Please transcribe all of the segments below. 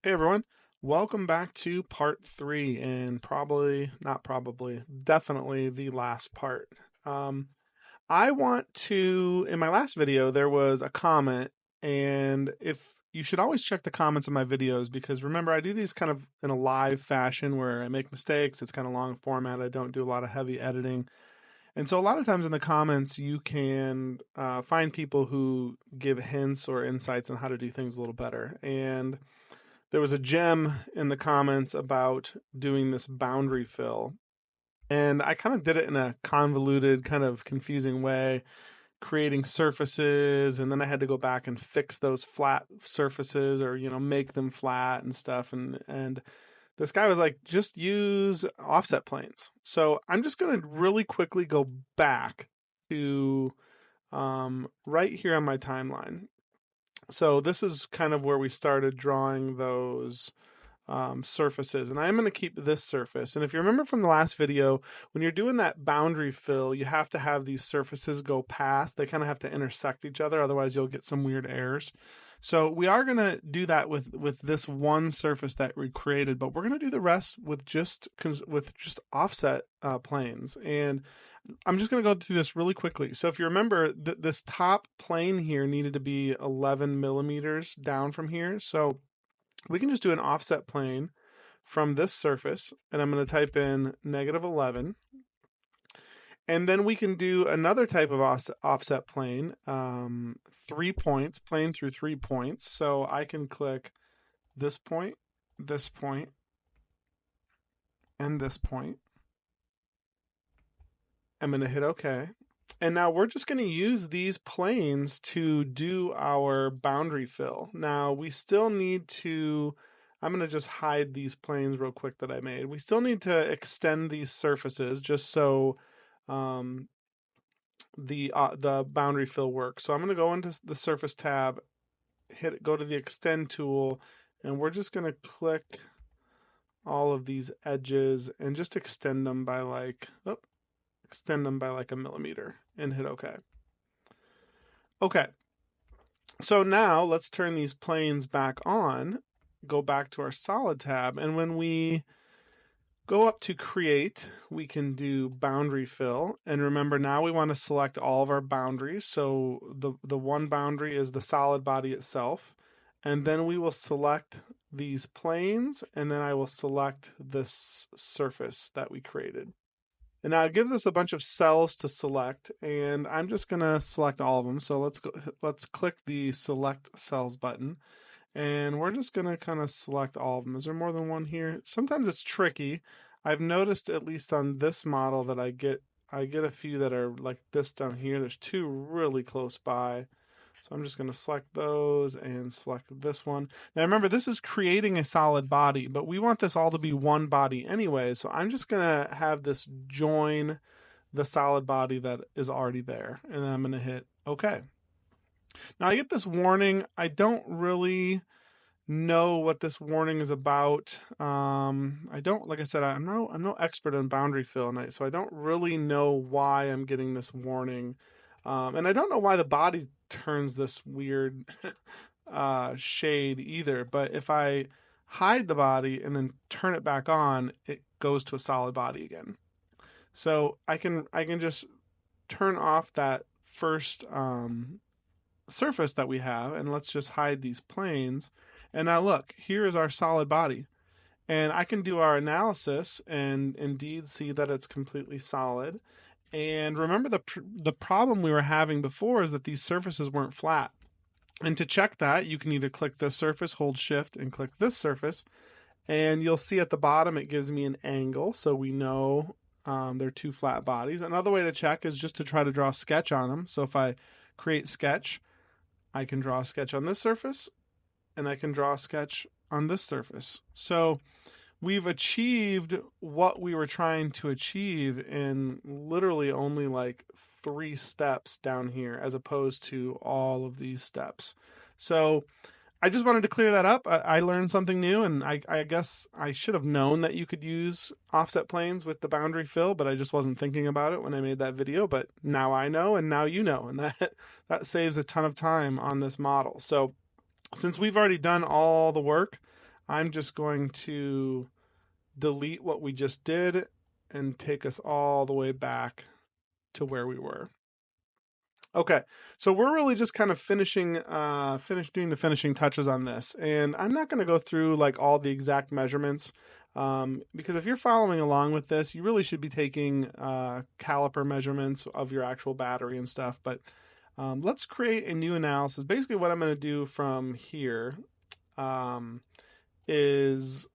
Hey everyone, welcome back to part three, and definitely the last part. Um, I want to, in my last video, there was a comment, and if you should always check the comments of my videos because remember, I do these kind of in a live fashion where I make mistakes. It's kind of long format. I don't do a lot of heavy editing. And so, a lot of times in the comments, you can find people who give hints or insights on how to do things a little better. And there was a gem in the comments about doing this boundary fill. And I kind of did it in a convoluted, kind of confusing way, creating surfaces. And then I had to go back and fix those flat surfaces or, make them flat and stuff. And this guy was like, just use offset planes. So I'm just going to really quickly go back to right here on my timeline. So this is kind of where we started drawing those surfaces. And I'm going to keep this surface. And if you remember from the last video, when you're doing that boundary fill, you have to have these surfaces go past. They kind of have to intersect each other. Otherwise, you'll get some weird errors. So we are going to do that with this one surface that we created, but we're going to do the rest with just offset planes. And I'm just going to go through this really quickly. So if you remember, this top plane here needed to be 11 millimeters down from here. So we can just do an offset plane from this surface, and I'm going to type in -11. And then we can do another type of offset plane, 3 points, plane through 3 points. So I can click this point, and this point. I'm going to hit OK. And now we're just going to use these planes to do our boundary fill. Now we still need to, I'm going to just hide these planes real quick that I made. We still need to extend these surfaces just so the boundary fill works. So I'm going to go into the surface tab, go to the extend tool, and we're just going to click all of these edges and just extend them by like a millimeter and hit OK. Okay, so now let's turn these planes back on, go back to our solid tab, and when we go up to create, we can do boundary fill. And remember, now we want to select all of our boundaries. So the one boundary is the solid body itself. And then we will select these planes, and then I will select this surface that we created. And now it gives us a bunch of cells to select, and I'm just going to select all of them. So let's click the select cells button, and we're just going to kind of select all of them. Is there more than one here? Sometimes it's tricky. I've noticed, at least on this model, that I get a few that are like this down here. There's two really close by. So I'm just going to select those and select this one. Now remember, this is creating a solid body, but we want this all to be one body anyway. So I'm just going to have this join the solid body that is already there. And then I'm going to hit OK. Now I get this warning. I don't really know what this warning is about. I don't, like I said, I'm no expert on boundary fill, so I don't really know why I'm getting this warning. And I don't know why the body turns this weird shade either. But if I hide the body and then turn it back on, it goes to a solid body again. So I can just turn off that first surface that we have, and let's just hide these planes. And now look, here is our solid body. And I can do our analysis and indeed see that it's completely solid. And remember, the problem we were having before is that these surfaces weren't flat. And to check that, you can either click this surface, hold shift, and click this surface. And you'll see at the bottom it gives me an angle, so we know they're two flat bodies. Another way to check is just to try to draw a sketch on them. So if I create sketch, I can draw a sketch on this surface, and I can draw a sketch on this surface. So we've achieved what we were trying to achieve in literally only like 3 steps down here, as opposed to all of these steps. So I just wanted to clear that up. I learned something new, and I guess I should have known that you could use offset planes with the boundary fill, but I just wasn't thinking about it when I made that video. But now I know, and now you know, and that saves a ton of time on this model. So since we've already done all the work, I'm just going to delete what we just did and take us all the way back to where we were. Okay, so we're really just kind of doing the finishing touches on this, and I'm not going to go through like all the exact measurements, because if you're following along with this, you really should be taking caliper measurements of your actual battery and stuff. But let's create a new analysis. Basically, what I'm going to do from here is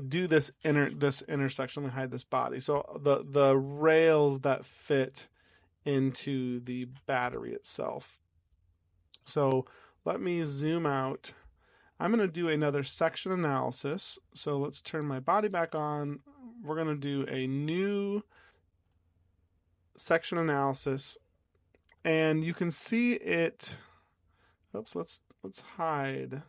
do this intersection. Let me hide this body. So the rails that fit into the battery itself. So let me zoom out. I'm going to do another section analysis. So let's turn my body back on. We're going to do a new section analysis, and you can see it. Oops, let's hide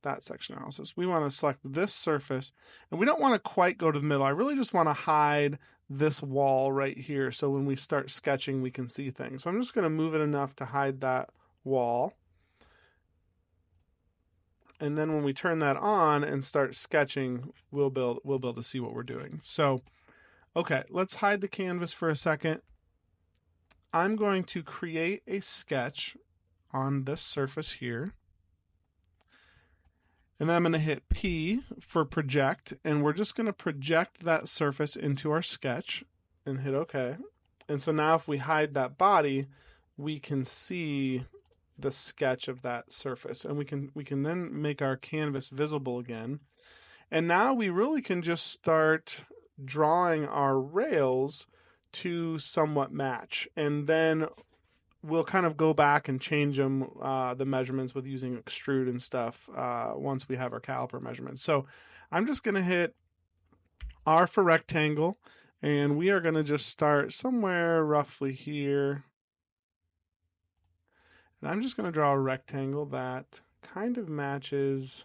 that section analysis. We want to select this surface, and we don't want to quite go to the middle. I really just want to hide this wall right here, so when we start sketching we can see things. So I'm just going to move it enough to hide that wall, and then when we turn that on and start sketching, we'll be able to see what we're doing. So okay, let's hide the canvas for a second. I'm going to create a sketch on this surface here, and then I'm going to hit P for project, and we're just going to project that surface into our sketch and hit OK. And so now if we hide that body, we can see the sketch of that surface, and we can then make our canvas visible again. And now we really can just start drawing our rails to somewhat match, and then we'll kind of go back and change them, the measurements with using extrude and stuff, once we have our caliper measurements. So I'm just going to hit R for rectangle, and we are going to just start somewhere roughly here. And I'm just going to draw a rectangle that kind of matches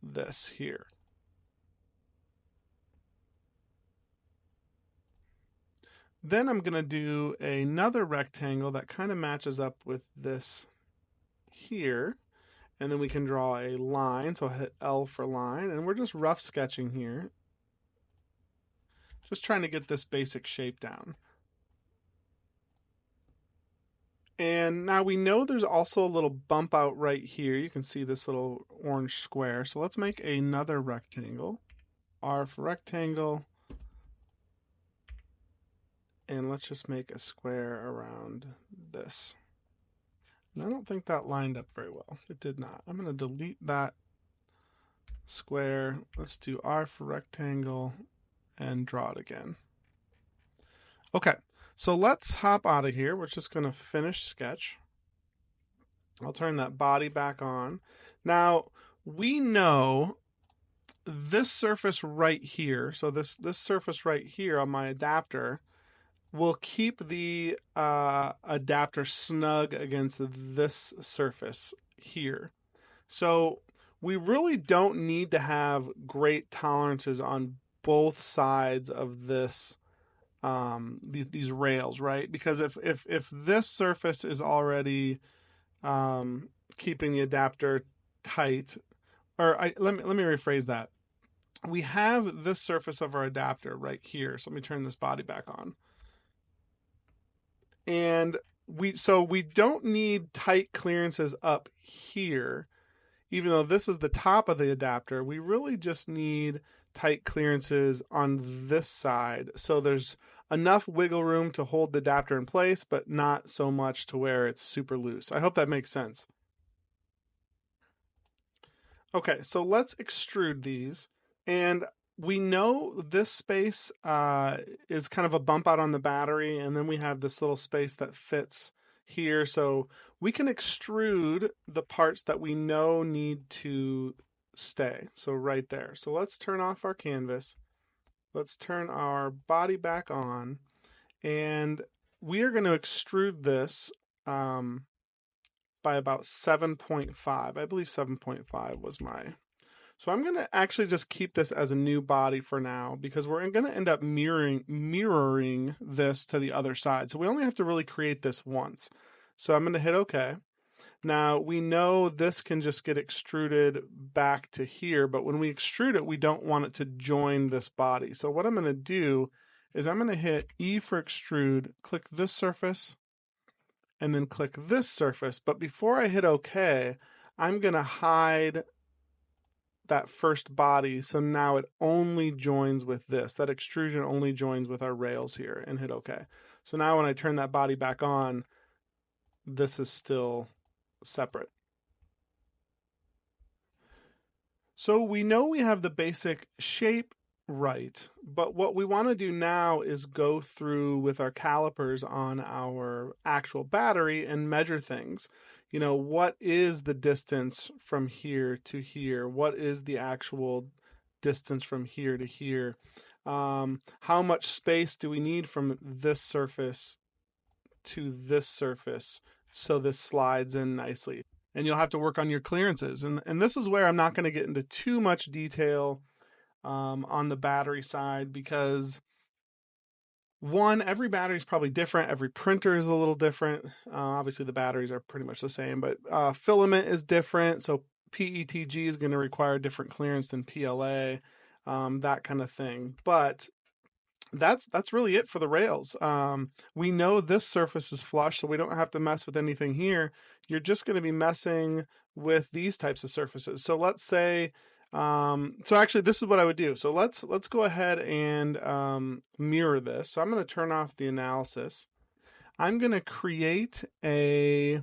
this here. Then I'm going to do another rectangle that kind of matches up with this here. And then we can draw a line. So I'll hit L for line. And we're just rough sketching here. Just trying to get this basic shape down. And now we know there's also a little bump out right here. You can see this little orange square. So let's make another rectangle. R for rectangle. And let's just make a square around this. And I don't think that lined up very well. It did not. I'm going to delete that square. Let's do R for rectangle and draw it again. Okay, so let's hop out of here. We're just going to finish sketch. I'll turn that body back on. Now, we know this surface right here, so this surface right here on my adapter, will keep the adapter snug against this surface here. So we really don't need to have great tolerances on both sides of this, these rails, right? Because if this surface is already keeping the adapter tight, or let me rephrase that. We have this surface of our adapter right here. So let me turn this body back on. And we don't need tight clearances up here, even though this is the top of the adapter. We really just need tight clearances on this side, so there's enough wiggle room to hold the adapter in place, but not so much to where it's super loose. I hope that makes sense. Okay, so let's extrude these, and we know this space is kind of a bump out on the battery, and then we have this little space that fits here. So we can extrude the parts that we know need to stay. So right there. So let's turn off our canvas. Let's turn our body back on, and we are going to extrude this by about 7.5. I believe 7.5 was my... So I'm going to actually just keep this as a new body for now, because we're going to end up mirroring this to the other side. So we only have to really create this once. So I'm going to hit OK. Now we know this can just get extruded back to here, but when we extrude it, we don't want it to join this body. So what I'm going to do is I'm going to hit E for extrude, click this surface, and then click this surface. But before I hit OK, I'm going to hide that first body, so now it only joins with this. That extrusion only joins with our rails here, and hit OK. So now when I turn that body back on, this is still separate. So we know we have the basic shape right, but what we want to do now is go through with our calipers on our actual battery and measure things. You know, what is the distance from here to here? What is the actual distance from here to here? How much space do we need from this surface to this surface so this slides in nicely? And you'll have to work on your clearances. And this is where I'm not going to get into too much detail on the battery side, because one, every battery is probably different. Every printer is a little different. Obviously, the batteries are pretty much the same, but filament is different. So PETG is going to require different clearance than PLA, that kind of thing. But that's really it for the rails. We know this surface is flush, so we don't have to mess with anything here. You're just going to be messing with these types of surfaces. So let's say, so actually this is what I would do. So let's go ahead and mirror this. So I'm going to turn off the analysis. I'm going to create a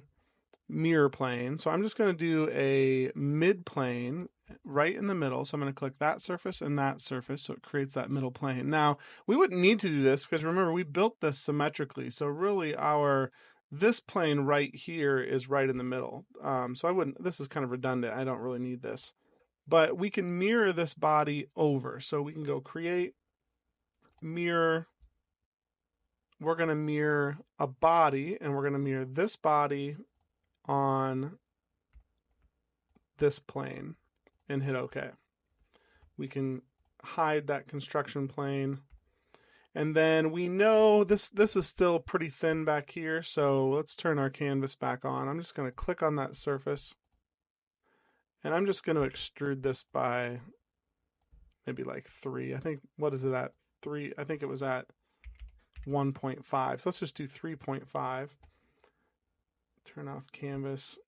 mirror plane. So I'm just going to do a mid plane right in the middle. So I'm going to click that surface and that surface, so it creates that middle plane. Now, we wouldn't need to do this because remember, we built this symmetrically. So really this plane right here is right in the middle. So I wouldn't, this is kind of redundant. I don't really need this. But we can mirror this body over. So we can go create, mirror. We're going to mirror a body, and we're going to mirror this body on this plane and hit OK. We can hide that construction plane. And then we know this is still pretty thin back here, so let's turn our canvas back on. I'm just going to click on that surface, and I'm just going to extrude this by maybe like 3. I think, what is it at? 3. I think it was at 1.5. So let's just do 3.5. Turn off canvas.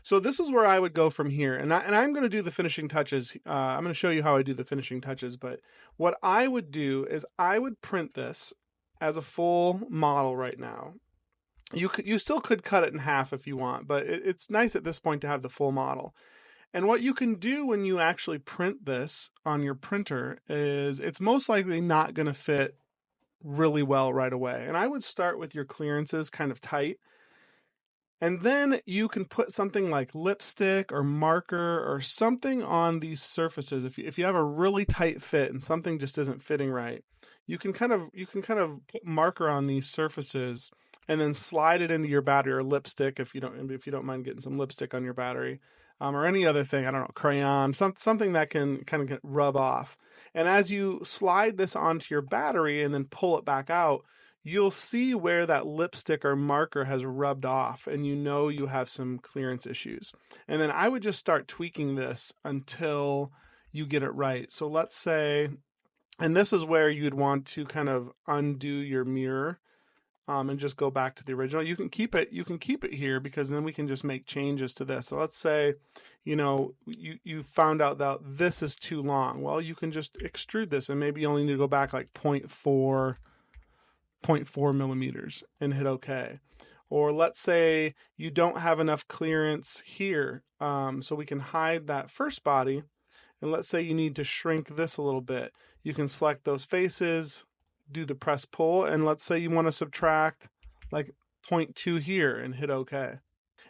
So this is where I would go from here, and I'm going to do the finishing touches. I'm going to show you how I do the finishing touches, but what I would do is I would print this as a full model right now. You still could cut it in half if you want, but it's nice at this point to have the full model. And what you can do when you actually print this on your printer is it's most likely not going to fit really well right away. And I would start with your clearances kind of tight. And then you can put something like lipstick or marker or something on these surfaces. If you have a really tight fit and something just isn't fitting right, you can kind of put marker on these surfaces and then slide it into your battery, or lipstick if you don't mind getting some lipstick on your battery, or any other thing. I don't know, crayon, something that can kind of rub off. And as you slide this onto your battery and then pull it back out, you'll see where that lipstick or marker has rubbed off, and you know you have some clearance issues. And then I would just start tweaking this until you get it right. So let's say, and this is where you'd want to kind of undo your mirror and just go back to the original. You can keep it here, because then we can just make changes to this. So let's say, you found out that this is too long. Well, you can just extrude this, and maybe you only need to go back like 0.4 millimeters and hit OK. Or let's say you don't have enough clearance here, so we can hide that first body. And let's say you need to shrink this a little bit. You can select those faces, do the press pull, and let's say you want to subtract like 0.2 here and hit OK.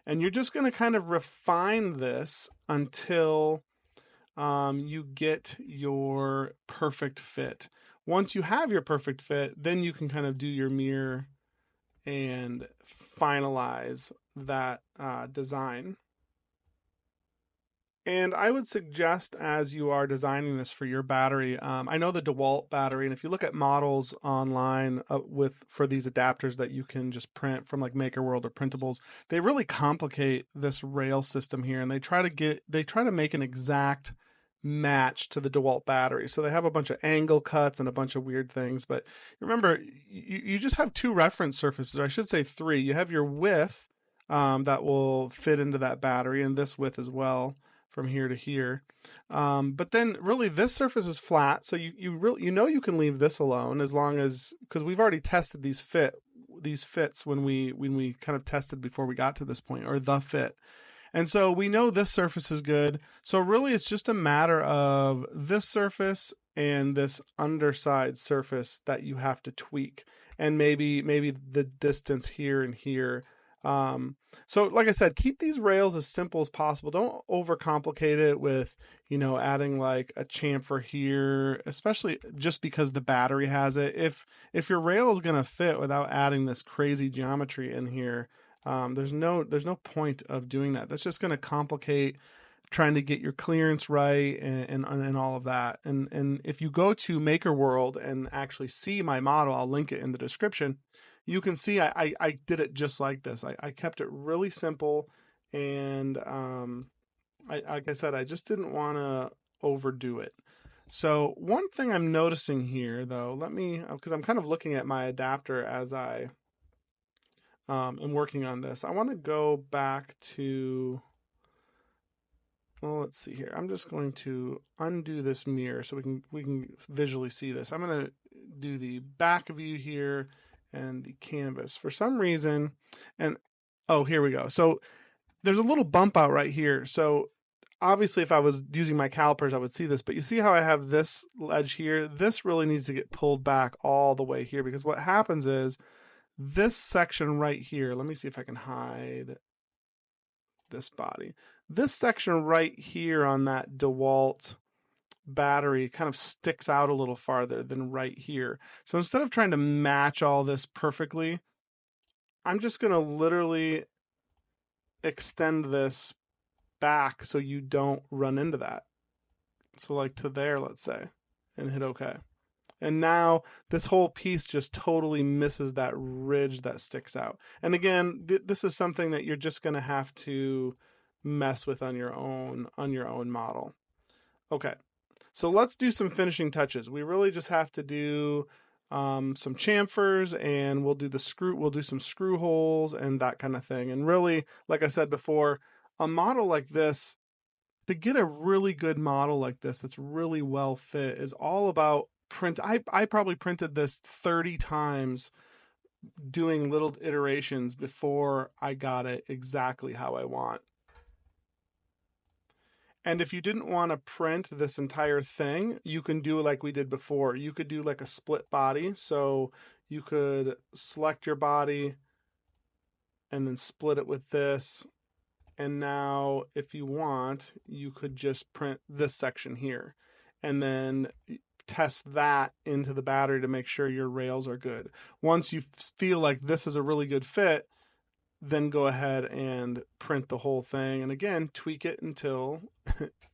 And you're just going to kind of refine this until you get your perfect fit. Once you have your perfect fit, then you can kind of do your mirror and finalize that design. And I would suggest, as you are designing this for your battery, I know the DeWALT battery, and if you look at models online for these adapters that you can just print from like MakerWorld or Printables, they really complicate this rail system here, and they try to make an exact match to the DeWALT battery. So they have a bunch of angle cuts and a bunch of weird things. But remember, you just have two reference surfaces, or I should say three. You have your width that will fit into that battery, and this width as well from here to here. But then really this surface is flat, so you can leave this alone as long as, because we've already tested these fits when we kind of tested before we got to this point, or the fit. And so we know this surface is good. So really it's just a matter of this surface and this underside surface that you have to tweak, and maybe the distance here and here. So like I said, keep these rails as simple as possible. Don't overcomplicate it with, adding like a chamfer here, especially just because the battery has it. If your rail is going to fit without adding this crazy geometry in here, there's no point of doing that. That's just going to complicate trying to get your clearance right and all of that. And if you go to MakerWorld and actually see my model, I'll link it in the description. You can see I did it just like this. I kept it really simple, and like I said, I just didn't want to overdo it. So one thing I'm noticing here, though, because I'm kind of looking at my adapter as I am working on this. I want to go back to, well, let's see here. I'm just going to undo this mirror so we can visually see this. I'm going to do the back view here and the canvas for some reason. And oh, here we go. So there's a little bump out right here. So obviously if I was using my calipers, I would see this, but you see how I have this edge here? This really needs to get pulled back all the way here, because what happens is this section right here, let me see if I can hide this body. This section right here on that DeWALT battery kind of sticks out a little farther than right here. So instead of trying to match all this perfectly, I'm just going to literally extend this back so you don't run into that. So like to there, let's say, and hit OK. And now this whole piece just totally misses that ridge that sticks out. And again, this is something that you're just going to have to mess with on your own model. Okay. So let's do some finishing touches. We really just have to do some chamfers, and we'll do some screw holes and that kind of thing. And really, like I said before, a model like this, to get a really good model like this that's really well fit, is all about print. I probably printed this 30 times doing little iterations before I got it exactly how I want. And if you didn't want to print this entire thing, you can do like we did before. You could do like a split body. So you could select your body and then split it with this. And now if you want, you could just print this section here and then test that into the battery to make sure your rails are good. Once you feel like this is a really good fit, then go ahead and print the whole thing. And again, tweak it until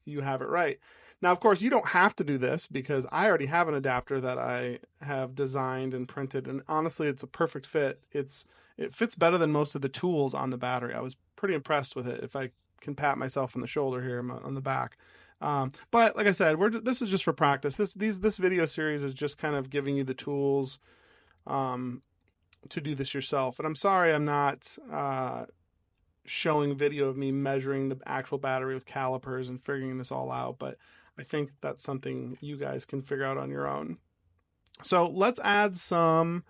you have it right. Now, of course, you don't have to do this because I already have an adapter that I have designed and printed. And honestly, it's a perfect fit. It fits better than most of the tools on the battery. I was pretty impressed with it, if I can pat myself on the shoulder here on the back. But like I said, this is just for practice. This video series is just kind of giving you the tools to do this yourself. And I'm sorry I'm not showing video of me measuring the actual battery with calipers and figuring this all out, but I think that's something you guys can figure out on your own. So let's add some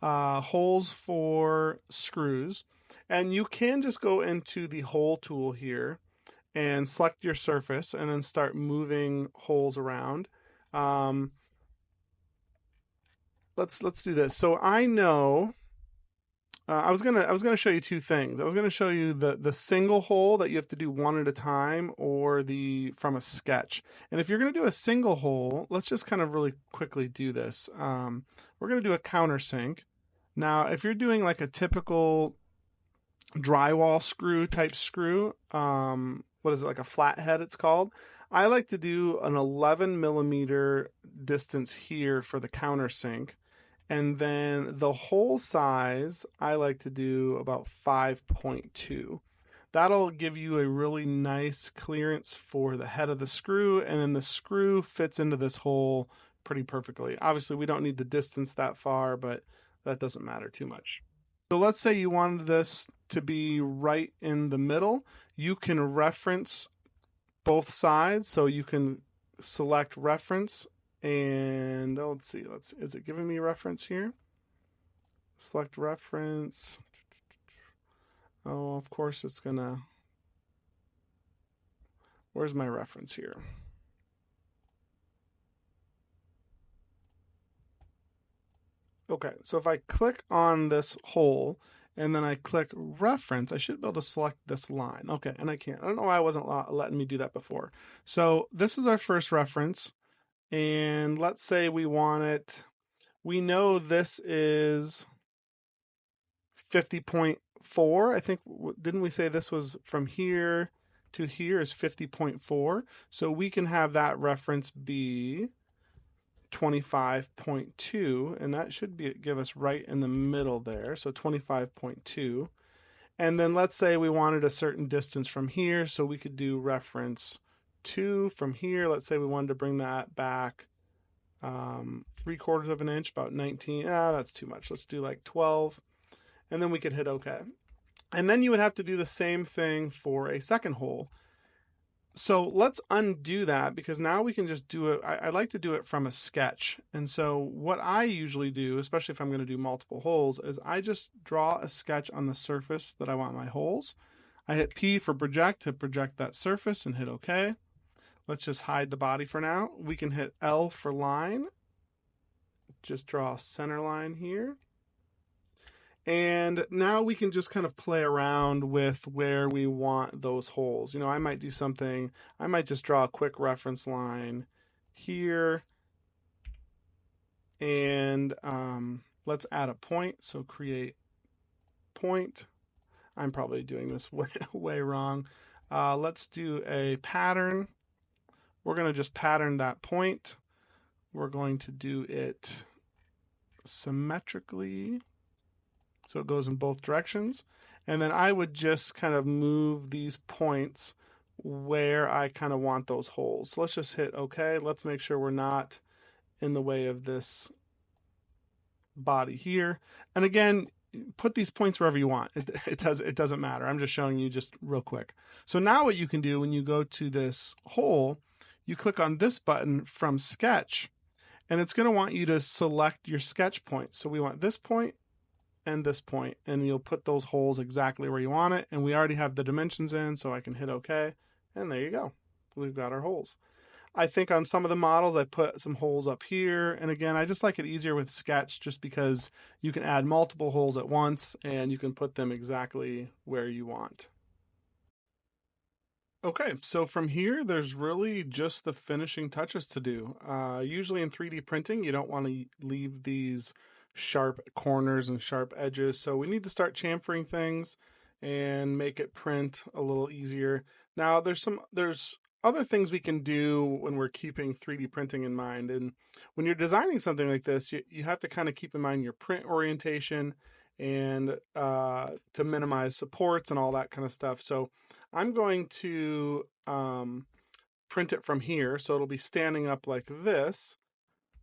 holes for screws. And you can just go into the hole tool here and select your surface and then start moving holes around. Let's do this. So I know I was gonna show you two things. I was gonna show you the single hole that you have to do one at a time, or from a sketch. And if you're gonna do a single hole, let's just kind of really quickly do this. We're gonna do a countersink. Now, if you're doing like a typical drywall screw type screw, what is it, like a flathead it's called. I like to do an 11 millimeter distance here for the countersink. And then the hole size, I like to do about 5.2. That'll give you a really nice clearance for the head of the screw, and then the screw fits into this hole pretty perfectly. Obviously, we don't need the distance that far, but that doesn't matter too much. So let's say you wanted this to be right in the middle. You can reference both sides, so you can select reference, and let's see, is it giving me reference here? Select reference. Oh, of course it's gonna, where's my reference here? Okay, so if I click on this hole and then I click reference, I should be able to select this line. Okay, and I can't. I don't know why I wasn't letting me do that before. So this is our first reference, and let's say we want it, we know this is 50.4. I think, didn't we say this was from here to here is 50.4? So we can have that reference be 25.2, and that should be give us right in the middle there. So 25.2. And then let's say we wanted a certain distance from here, so we could do reference 2 from here. Let's say we wanted to bring that back 3/4 of an inch, about 19. That's too much. Let's do like 12. And then we could hit OK. And then you would have to do the same thing for a second hole. So let's undo that, because now we can just do it. I like to do it from a sketch. And so what I usually do, especially if I'm going to do multiple holes, is I just draw a sketch on the surface that I want my holes. I hit P for project to project that surface and hit OK. Let's just hide the body for now. We can hit L for line. Just draw a center line here. And now we can just kind of play around with where we want those holes. You know, I might do something, I might just draw a quick reference line here. And let's add a point. So create point. I'm probably doing this way wrong. Let's do a pattern. We're going to just pattern that point. We're going to do it symmetrically, so it goes in both directions. And then I would just kind of move these points where I kind of want those holes. So let's just hit OK. Let's make sure we're not in the way of this body here. And again, put these points wherever you want. It doesn't matter. I'm just showing you just real quick. So now what you can do when you go to this hole, you click on this button from sketch, and it's going to want you to select your sketch point. So we want this point and this point, and you'll put those holes exactly where you want it. And we already have the dimensions in, so I can hit OK, and there you go. We've got our holes. I think on some of the models I put some holes up here, and again, I just like it easier with sketch just because you can add multiple holes at once and you can put them exactly where you want. Okay, so from here, there's really just the finishing touches to do. Usually in 3D printing, you don't want to leave these sharp corners and sharp edges, so we need to start chamfering things and make it print a little easier. Now, there's other things we can do when we're keeping 3D printing in mind, and when you're designing something like this, you have to kind of keep in mind your print orientation and to minimize supports and all that kind of stuff. So I'm going to print it from here, so it'll be standing up like this,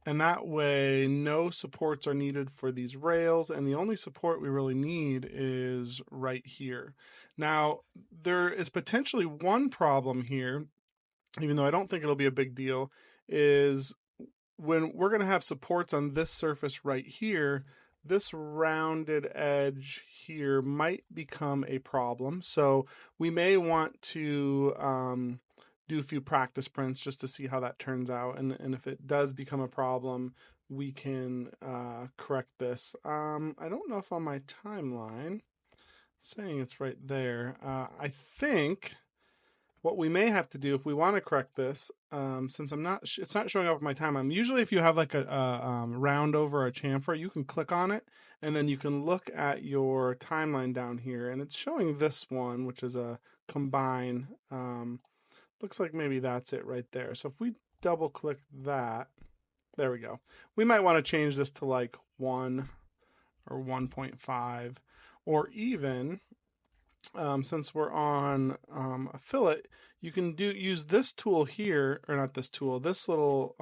and that way no supports are needed for these rails, and the only support we really need is right here. Now, there is potentially one problem here, even though I don't think it'll be a big deal, is when we're going to have supports on this surface right here, this rounded edge here might become a problem. So we may want to do a few practice prints just to see how that turns out. And if it does become a problem, we can correct this. I don't know if on my timeline, it's saying it's right there. I think what we may have to do if we want to correct this, since it's not showing up on my timeline. Usually if you have like a round over a chamfer, you can click on it and then you can look at your timeline down here, and it's showing this one, which is a combine. Looks like maybe that's it right there. So if we double click that, there we go. We might want to change this to like 1 or 1.5, or even since we're on a fillet, you can use this tool here, or not this tool, this little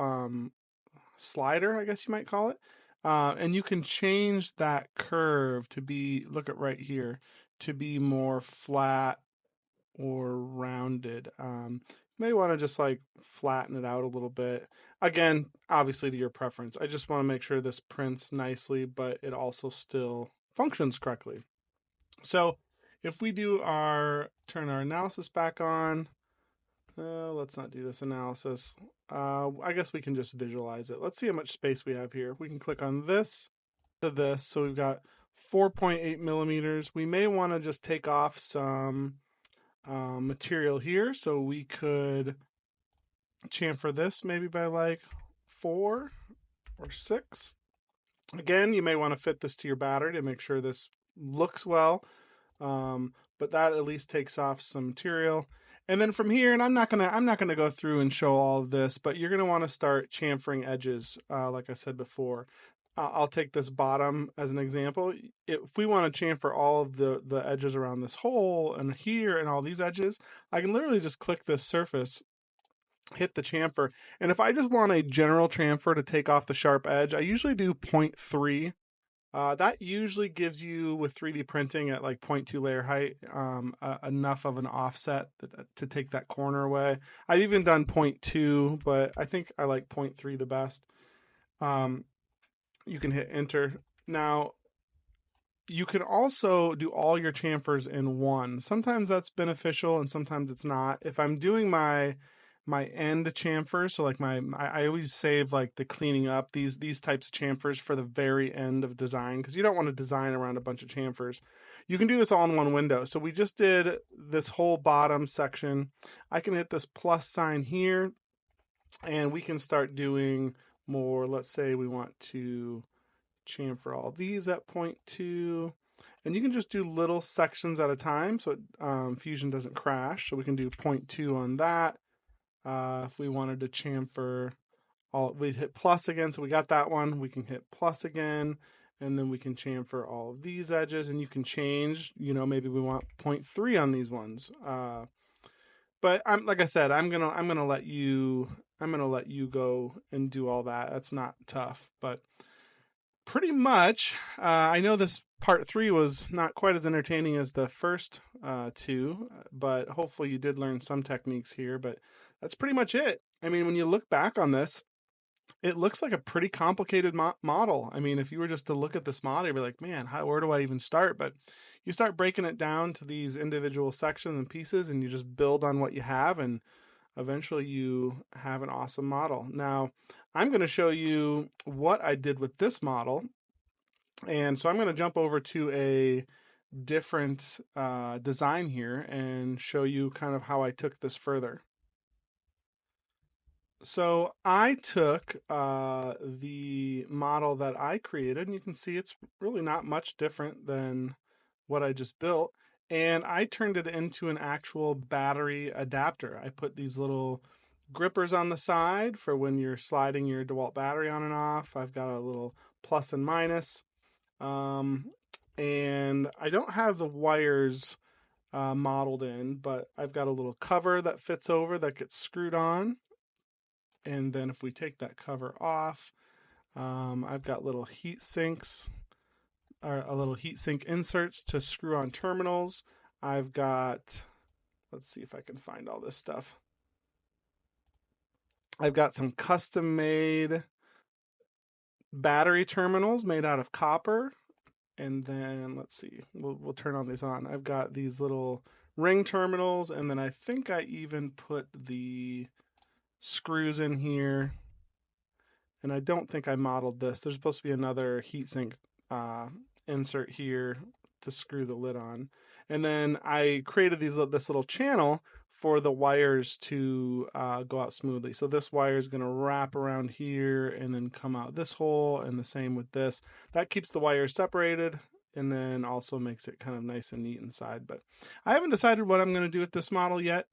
slider, I guess you might call it, and you can change that curve to be, look at right here, to be more flat or rounded. You may want to just like flatten it out a little bit. Again, obviously to your preference. I just want to make sure this prints nicely, but it also still functions correctly. So if we turn our analysis back on, let's not do this analysis. I guess we can just visualize it. Let's see how much space we have here. We can click on this to this. So we've got 4.8 millimeters. We may want to just take off some material here. So we could chamfer this maybe by like 4 or 6. Again, you may want to fit this to your battery to make sure this looks well. But that at least takes off some material. And then from here, and I'm not gonna go through and show all of this, but you're gonna want to start chamfering edges, like I said before. I'll take this bottom as an example. If we want to chamfer all of the edges around this hole and here and all these edges, I can literally just click this surface, hit the chamfer, and if I just want a general chamfer to take off the sharp edge, I usually do 0.3. That usually gives you, with 3D printing at like 0.2 layer height, enough of an offset to take that corner away. I've even done 0.2, but I think I like 0.3 the best. You can hit enter. Now, you can also do all your chamfers in one. Sometimes that's beneficial and sometimes it's not. If I'm doing my end chamfer, so like I always save like the cleaning up, these types of chamfers for the very end of design, because you don't want to design around a bunch of chamfers. You can do this all in one window. So we just did this whole bottom section. I can hit this plus sign here and we can start doing more. Let's say we want to chamfer all these at 0.2, and you can just do little sections at a time so Fusion doesn't crash. So we can do 0.2 on that. If we wanted to chamfer all, we'd hit plus again. So we got that one. We can hit plus again, and then we can chamfer all of these edges, and you can change, maybe we want 0.3 on these ones. But like I said, I'm gonna let you go and do all that. That's not tough, but pretty much, I know this part 3 was not quite as entertaining as the first 2, but hopefully you did learn some techniques here. But that's pretty much it. I mean, when you look back on this, it looks like a pretty complicated model. I mean, if you were just to look at this model, you'd be like, man, where do I even start? But you start breaking it down to these individual sections and pieces, and you just build on what you have, and eventually you have an awesome model. Now, I'm going to show you what I did with this model. And so I'm going to jump over to a different design here and show you kind of how I took this further. So I took the model that I created, and you can see it's really not much different than what I just built, and I turned it into an actual battery adapter. I put these little grippers on the side for when you're sliding your DeWALT battery on and off. I've got a little plus and minus, and I don't have the wires modeled in, but I've got a little cover that fits over that gets screwed on. And then if we take that cover off, I've got little heat sinks, or a little heat sink inserts to screw on terminals. I've got, let's see if I can find all this stuff. I've got some custom made battery terminals made out of copper. And then let's see, we'll turn all these on. I've got these little ring terminals, and then I think I even put the screws in here, and I don't think I modeled this. There's supposed to be another heatsink insert here to screw the lid on, and then I created this little channel for the wires to go out smoothly. So this wire is going to wrap around here and then come out this hole, and the same with this. That keeps the wires separated. and then also makes it kind of nice and neat inside. But I haven't decided what I'm going to do with this model yet.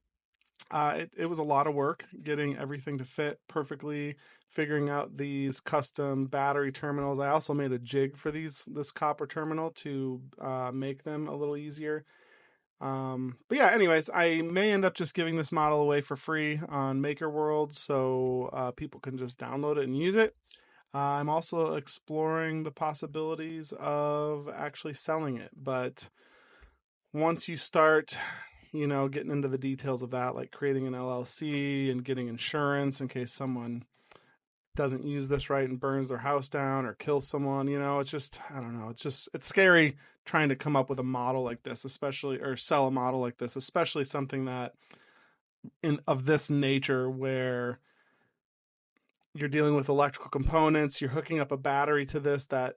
It was a lot of work getting everything to fit perfectly, figuring out these custom battery terminals. I also made a jig for this copper terminal to make them a little easier. But yeah, anyways, I may end up just giving this model away for free on Maker World, so people can just download it and use it. I'm also exploring the possibilities of actually selling it, but once you start, getting into the details of that, like creating an LLC and getting insurance in case someone doesn't use this right and burns their house down or kills someone, it's just, I don't know. It's scary trying to come up with a model like this, or sell a model like this, especially something that of this nature where you're dealing with electrical components, you're hooking up a battery to this that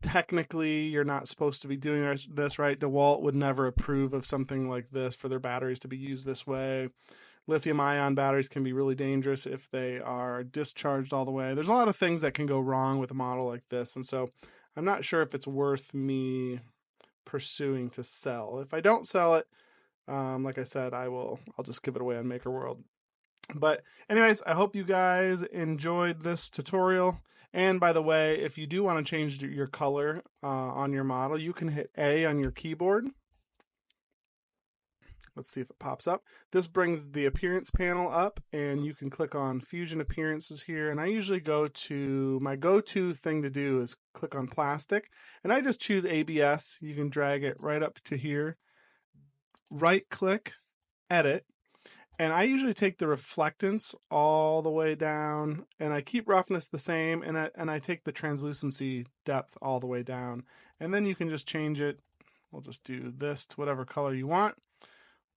technically you're not supposed to be doing this, right? DeWALT would never approve of something like this for their batteries to be used this way. Lithium ion batteries can be really dangerous if they are discharged all the way. There's a lot of things that can go wrong with a model like this. And so I'm not sure if it's worth me pursuing to sell. If I don't sell it, like I said, I'll just give it away on Maker World. But anyways, I hope you guys enjoyed this tutorial. And by the way, if you do want to change your color on your model, you can hit A on your keyboard. Let's see if it pops up. This brings the appearance panel up, and you can click on Fusion Appearances here. And I usually my go-to thing to do is click on Plastic, and I just choose ABS. You can drag it right up to here. Right-click, Edit. And I usually take the reflectance all the way down, and I keep roughness the same, and I take the translucency depth all the way down. And then you can just change it. We'll just do this to whatever color you want.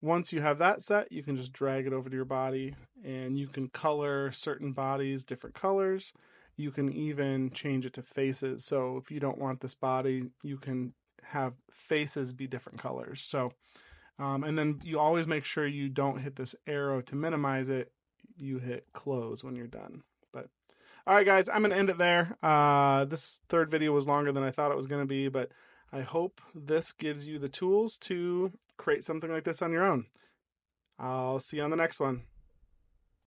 Once you have that set, you can just drag it over to your body, and you can color certain bodies different colors. You can even change it to faces. So if you don't want this body, you can have faces be different colors. So and then you always make sure you don't hit this arrow to minimize it. You hit close when you're done. But all right, guys, I'm going to end it there. This third video was longer than I thought it was going to be, but I hope this gives you the tools to create something like this on your own. I'll see you on the next one.